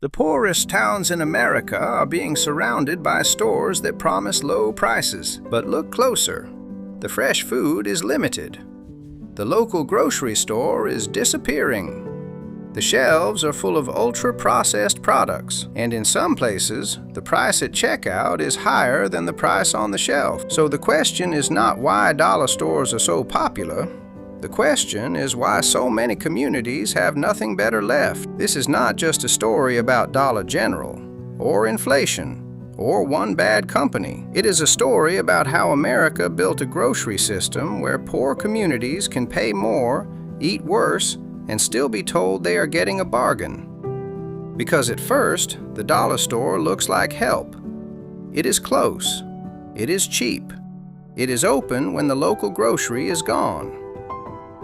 The poorest towns in America are being surrounded by stores that promise low prices. But look closer. The fresh food is limited. The local grocery store is disappearing. The shelves are full of ultra-processed products, and in some places, the price at checkout is higher than the price on the shelf. So the question is not why dollar stores are so popular. The question is why so many communities have nothing better left. This is not just a story about Dollar General, or inflation, or one bad company. It is a story about how America built a grocery system where poor communities can pay more, eat worse, and still be told they are getting a bargain. Because at first, the dollar store looks like help. It is close. It is cheap. It is open when the local grocery is gone.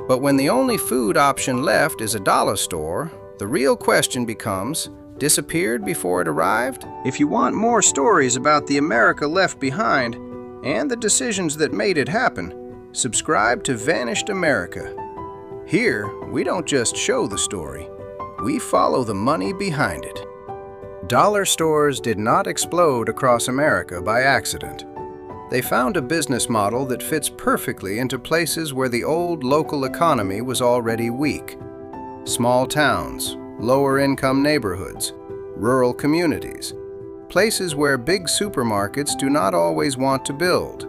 But when the only food option left is a dollar store, the real question becomes, disappeared before it arrived? If you want more stories about the America left behind and the decisions that made it happen, subscribe to Vanished America. Here, we don't just show the story, we follow the money behind it. Dollar stores did not explode across America by accident. They found a business model that fits perfectly into places where the old local economy was already weak. Small towns, lower-income neighborhoods, rural communities, places where big supermarkets do not always want to build,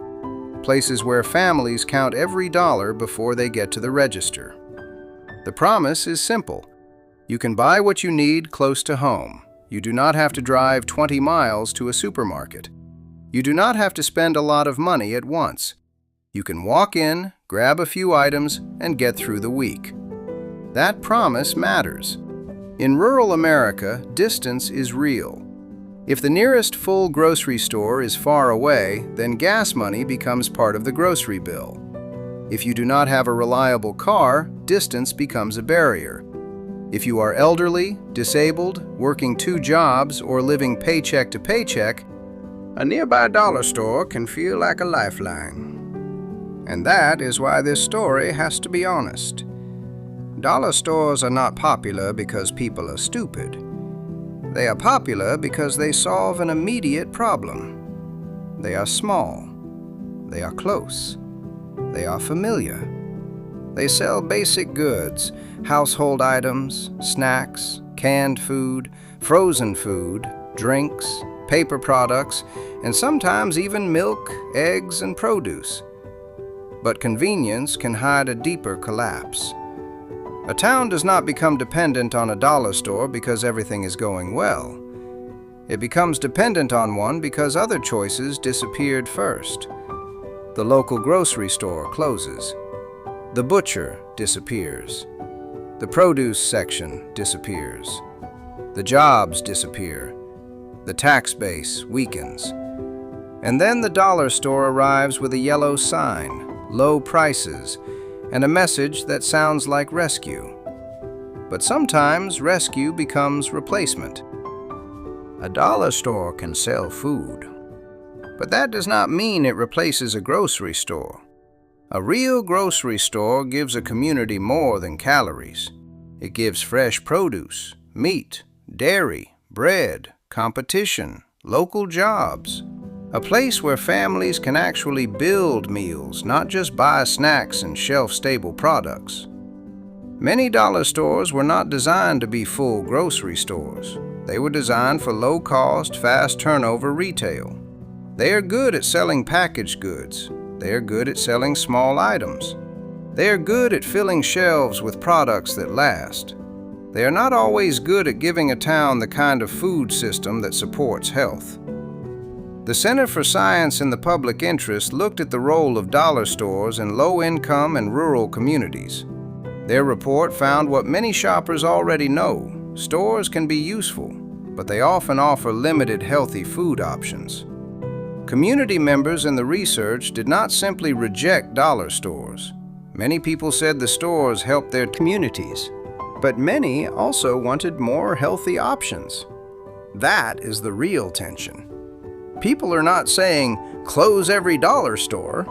places where families count every dollar before they get to the register. The promise is simple. You can buy what you need close to home. You do not have to drive 20 miles to a supermarket. You do not have to spend a lot of money at once. You can walk in, grab a few items, and get through the week. That promise matters. In rural America, distance is real. If the nearest full grocery store is far away, then gas money becomes part of the grocery bill. If you do not have a reliable car, distance becomes a barrier. If you are elderly, disabled, working 2 jobs, or living paycheck to paycheck, a nearby dollar store can feel like a lifeline. And that is why this story has to be honest. Dollar stores are not popular because people are stupid. They are popular because they solve an immediate problem. They are small. They are close. They are familiar. They sell basic goods, household items, snacks, canned food, frozen food, drinks, paper products, and sometimes even milk, eggs, and produce. But convenience can hide a deeper collapse. A town does not become dependent on a dollar store because everything is going well. It becomes dependent on one because other choices disappeared first. The local grocery store closes. The butcher disappears. The produce section disappears. The jobs disappear. The tax base weakens. And then the dollar store arrives with a yellow sign, low prices, and a message that sounds like rescue. But sometimes rescue becomes replacement. A dollar store can sell food, but that does not mean it replaces a grocery store. A real grocery store gives a community more than calories. It gives fresh produce, meat, dairy, bread, competition, local jobs. A place where families can actually build meals, not just buy snacks and shelf-stable products. Many dollar stores were not designed to be full grocery stores. They were designed for low-cost, fast-turnover retail. They are good at selling packaged goods. They are good at selling small items. They are good at filling shelves with products that last. They are not always good at giving a town the kind of food system that supports health. The Center for Science in the Public Interest looked at the role of dollar stores in low-income and rural communities. Their report found what many shoppers already know: stores can be useful, but they often offer limited healthy food options. Community members in the research did not simply reject dollar stores. Many people said the stores helped their communities, but many also wanted more healthy options. That is the real tension. People are not saying, close every dollar store.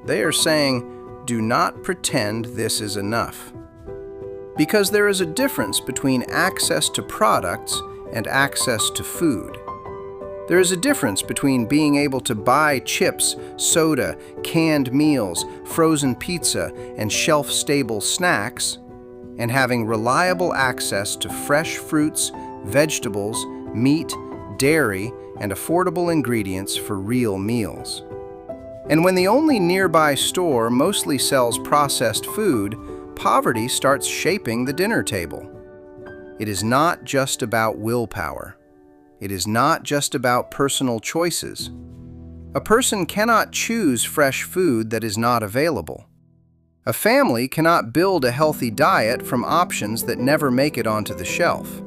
They are saying, do not pretend this is enough. Because there is a difference between access to products and access to food. There is a difference between being able to buy chips, soda, canned meals, frozen pizza, and shelf-stable snacks, and having reliable access to fresh fruits, vegetables, meat, dairy, and affordable ingredients for real meals. And when the only nearby store mostly sells processed food, poverty starts shaping the dinner table. It is not just about willpower. It is not just about personal choices. A person cannot choose fresh food that is not available. A family cannot build a healthy diet from options that never make it onto the shelf.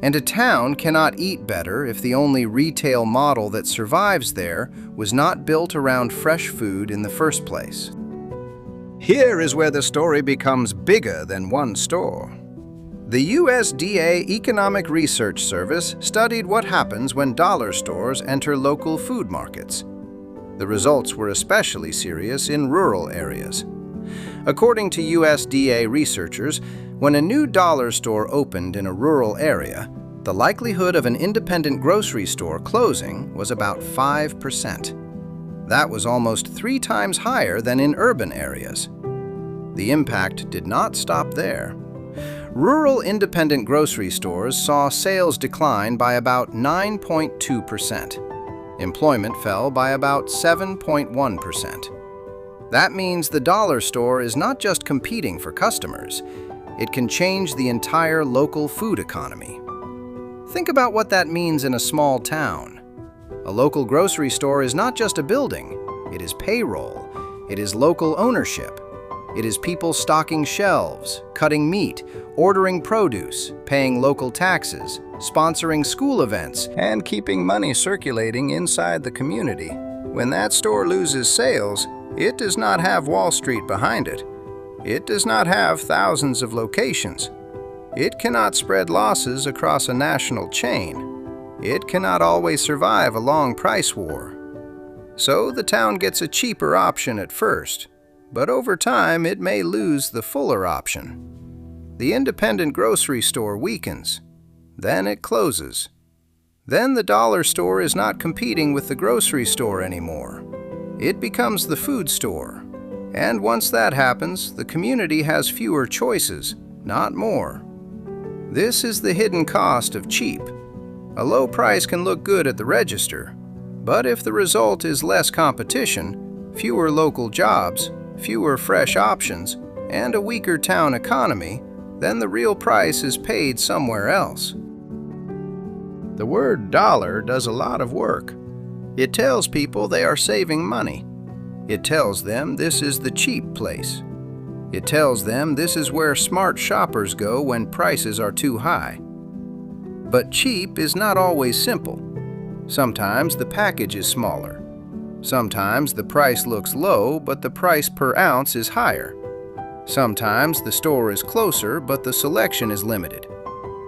And a town cannot eat better if the only retail model that survives there was not built around fresh food in the first place. Here is where the story becomes bigger than one store. The USDA Economic Research Service studied what happens when dollar stores enter local food markets. The results were especially serious in rural areas. According to USDA researchers, when a new dollar store opened in a rural area, the likelihood of an independent grocery store closing was about 5%. That was almost 3 times higher than in urban areas. The impact did not stop there. Rural independent grocery stores saw sales decline by about 9.2%. Employment fell by about 7.1%. That means the dollar store is not just competing for customers, it can change the entire local food economy. Think about what that means in a small town. A local grocery store is not just a building, it is payroll, it is local ownership. It is people stocking shelves, cutting meat, ordering produce, paying local taxes, sponsoring school events, and keeping money circulating inside the community. When that store loses sales, it does not have Wall Street behind it. It does not have thousands of locations. It cannot spread losses across a national chain. It cannot always survive a long price war. So the town gets a cheaper option at first. But over time, it may lose the fuller option. The independent grocery store weakens. Then it closes. Then the dollar store is not competing with the grocery store anymore. It becomes the food store. And once that happens, the community has fewer choices, not more. This is the hidden cost of cheap. A low price can look good at the register, but if the result is less competition, fewer local jobs, fewer fresh options, and a weaker town economy, then the real price is paid somewhere else. The word dollar does a lot of work. It tells people they are saving money. It tells them this is the cheap place. It tells them this is where smart shoppers go when prices are too high. But cheap is not always simple. Sometimes the package is smaller. Sometimes the price looks low, but the price per ounce is higher. Sometimes the store is closer, but the selection is limited.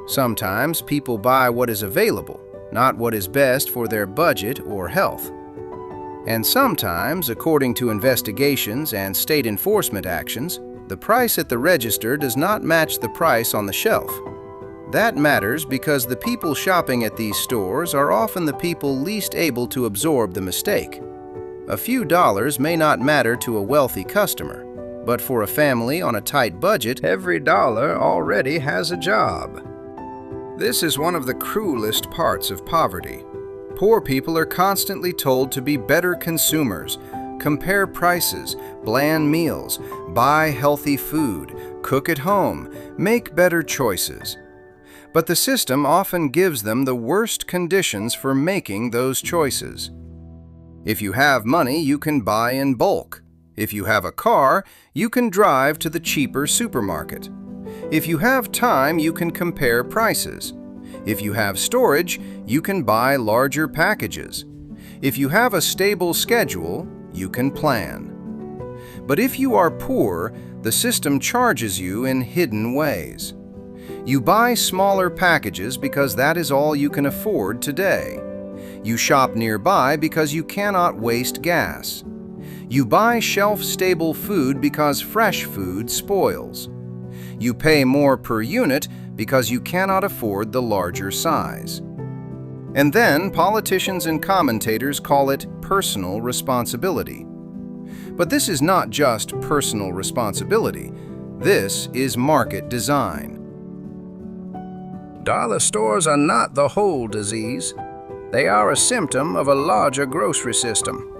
Sometimes people buy what is available, not what is best for their budget or health. And sometimes, according to investigations and state enforcement actions, the price at the register does not match the price on the shelf. That matters because the people shopping at these stores are often the people least able to absorb the mistake. A few dollars may not matter to a wealthy customer, but for a family on a tight budget, every dollar already has a job. This is one of the cruelest parts of poverty. Poor people are constantly told to be better consumers, compare prices, plan meals, buy healthy food, cook at home, make better choices. But the system often gives them the worst conditions for making those choices. If you have money, you can buy in bulk. If you have a car, you can drive to the cheaper supermarket. If you have time, you can compare prices. If you have storage, you can buy larger packages. If you have a stable schedule, you can plan. But if you are poor, the system charges you in hidden ways. You buy smaller packages because that is all you can afford today. You shop nearby because you cannot waste gas. You buy shelf-stable food because fresh food spoils. You pay more per unit because you cannot afford the larger size. And then politicians and commentators call it personal responsibility. But this is not just personal responsibility. This is market design. Dollar stores are not the whole disease. They are a symptom of a larger grocery system.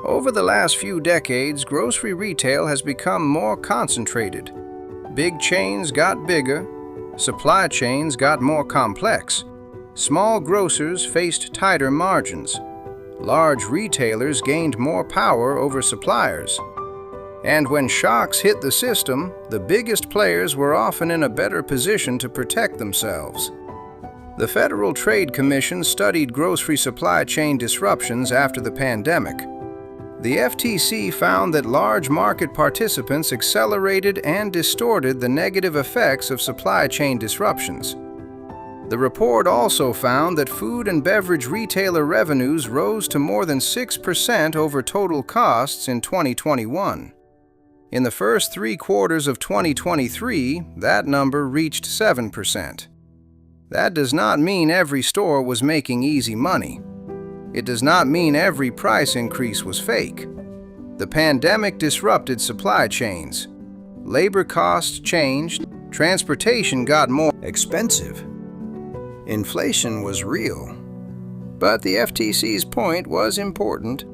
Over the last few decades, grocery retail has become more concentrated. Big chains got bigger, supply chains got more complex. Small grocers faced tighter margins. Large retailers gained more power over suppliers. And when shocks hit the system, the biggest players were often in a better position to protect themselves. The Federal Trade Commission studied grocery supply chain disruptions after the pandemic. The FTC found that large market participants accelerated and distorted the negative effects of supply chain disruptions. The report also found that food and beverage retailer revenues rose to more than 6% over total costs in 2021. In the first 3 quarters of 2023, that number reached 7%. That does not mean every store was making easy money. It does not mean every price increase was fake. The pandemic disrupted supply chains. Labor costs changed, transportation got more expensive. Inflation was real. But the FTC's point was important.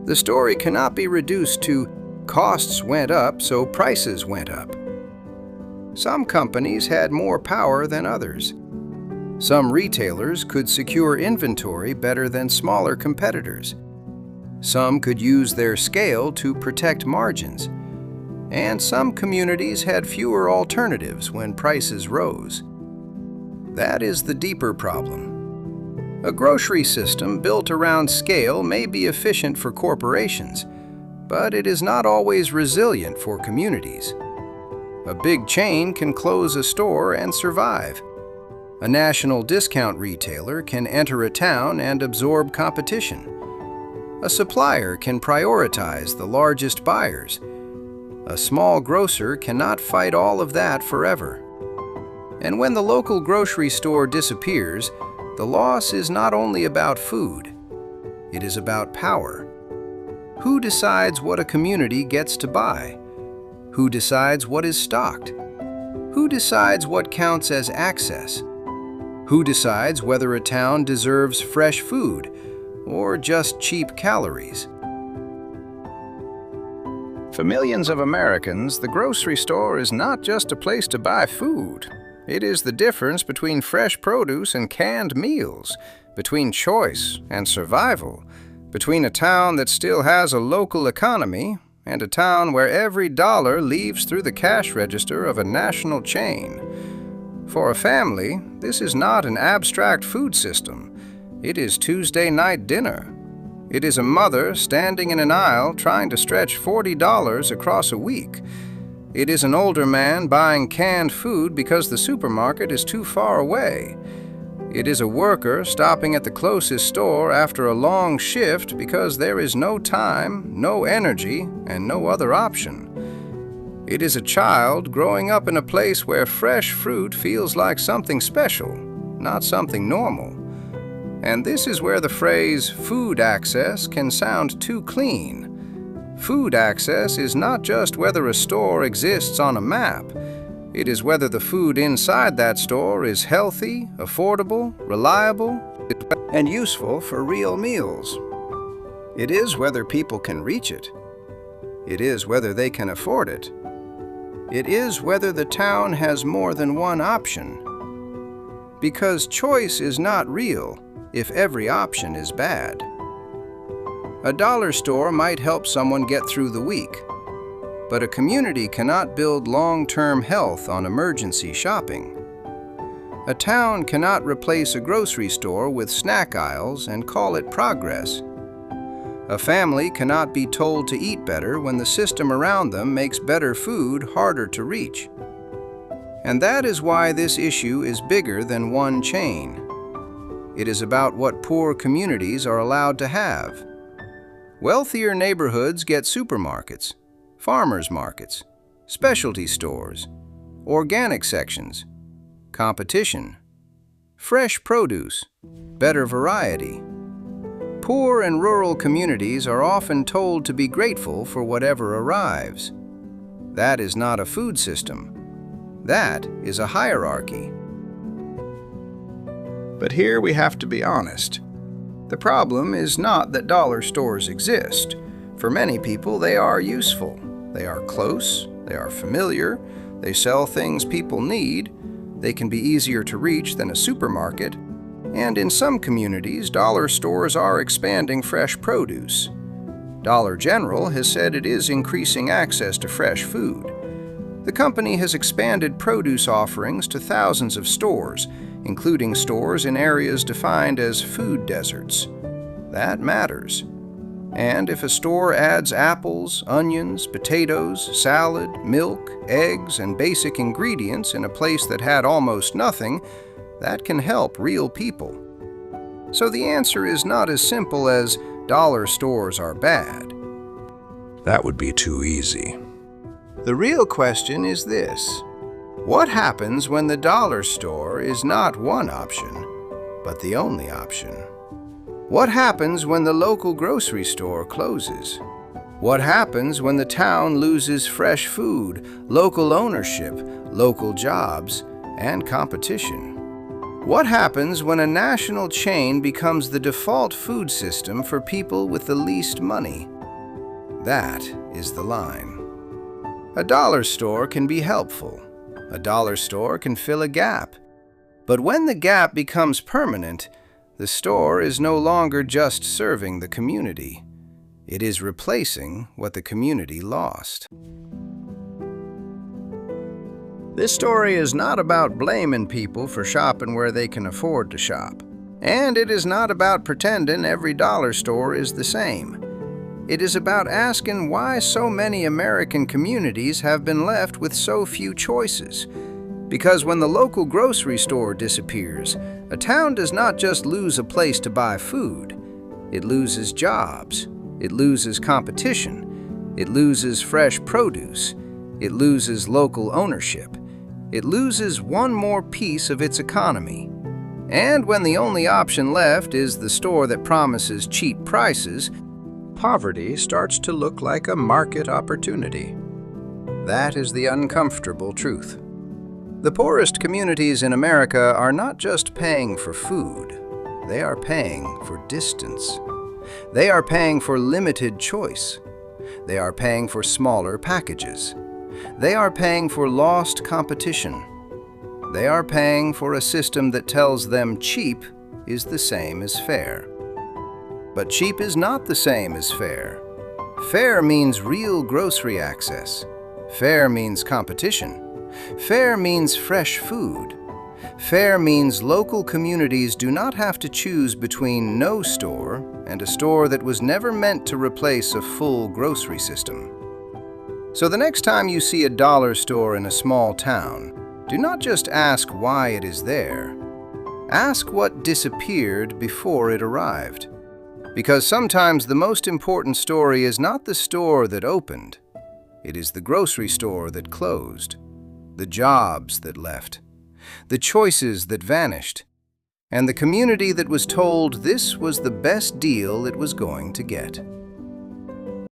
The story cannot be reduced to costs went up, so prices went up. Some companies had more power than others. Some retailers could secure inventory better than smaller competitors. Some could use their scale to protect margins. And some communities had fewer alternatives when prices rose. That is the deeper problem. A grocery system built around scale may be efficient for corporations, but it is not always resilient for communities. A big chain can close a store and survive. A national discount retailer can enter a town and absorb competition. A supplier can prioritize the largest buyers. A small grocer cannot fight all of that forever. And when the local grocery store disappears, the loss is not only about food, it is about power. Who decides what a community gets to buy? Who decides what is stocked? Who decides what counts as access? Who decides whether a town deserves fresh food or just cheap calories? For millions of Americans, the grocery store is not just a place to buy food. It is the difference between fresh produce and canned meals, between choice and survival, between a town that still has a local economy and a town where every dollar leaves through the cash register of a national chain. For a family, this is not an abstract food system. It is Tuesday night dinner. It is a mother standing in an aisle trying to stretch $40 across a week. It is an older man buying canned food because the supermarket is too far away. It is a worker stopping at the closest store after a long shift because there is no time, no energy, and no other option. It is a child growing up in a place where fresh fruit feels like something special, not something normal. And this is where the phrase food access can sound too clean. Food access is not just whether a store exists on a map. It is whether the food inside that store is healthy, affordable, reliable, and useful for real meals. It is whether people can reach it. It is whether they can afford it. It is whether the town has more than one option. Because choice is not real if every option is bad. A dollar store might help someone get through the week, but a community cannot build long-term health on emergency shopping. A town cannot replace a grocery store with snack aisles and call it progress. A family cannot be told to eat better when the system around them makes better food harder to reach. And that is why this issue is bigger than one chain. It is about what poor communities are allowed to have. Wealthier neighborhoods get supermarkets, farmers markets, specialty stores, organic sections, competition, fresh produce, better variety. Poor and rural communities are often told to be grateful for whatever arrives. That is not a food system. That is a hierarchy. But here we have to be honest. The problem is not that dollar stores exist. For many people, they are useful. They are close, they are familiar, they sell things people need, they can be easier to reach than a supermarket, and in some communities, dollar stores are expanding fresh produce. Dollar General has said it is increasing access to fresh food. The company has expanded produce offerings to thousands of stores, including stores in areas defined as food deserts. That matters. And if a store adds apples, onions, potatoes, salad, milk, eggs, and basic ingredients in a place that had almost nothing, that can help real people. So the answer is not as simple as dollar stores are bad. That would be too easy. The real question is this: what happens when the dollar store is not one option, but the only option? What happens when the local grocery store closes? What happens when the town loses fresh food, local ownership, local jobs, and competition? What happens when a national chain becomes the default food system for people with the least money? That is the line. A dollar store can be helpful. A dollar store can fill a gap. But when the gap becomes permanent, the store is no longer just serving the community. It is replacing what the community lost. This story is not about blaming people for shopping where they can afford to shop. And it is not about pretending every dollar store is the same. It is about asking why so many American communities have been left with so few choices. Because when the local grocery store disappears, a town does not just lose a place to buy food. It loses jobs. It loses competition. It loses fresh produce. It loses local ownership. It loses one more piece of its economy. And when the only option left is the store that promises cheap prices, poverty starts to look like a market opportunity. That is the uncomfortable truth. The poorest communities in America are not just paying for food. They are paying for distance. They are paying for limited choice. They are paying for smaller packages. They are paying for lost competition. They are paying for a system that tells them cheap is the same as fair. But cheap is not the same as fair. Fair means real grocery access. Fair means competition. Fair means fresh food. Fair means local communities do not have to choose between no store and a store that was never meant to replace a full grocery system. So the next time you see a dollar store in a small town, do not just ask why it is there. Ask what disappeared before it arrived. Because sometimes the most important story is not the store that opened. It is the grocery store that closed. The jobs that left, the choices that vanished, and the community that was told this was the best deal it was going to get.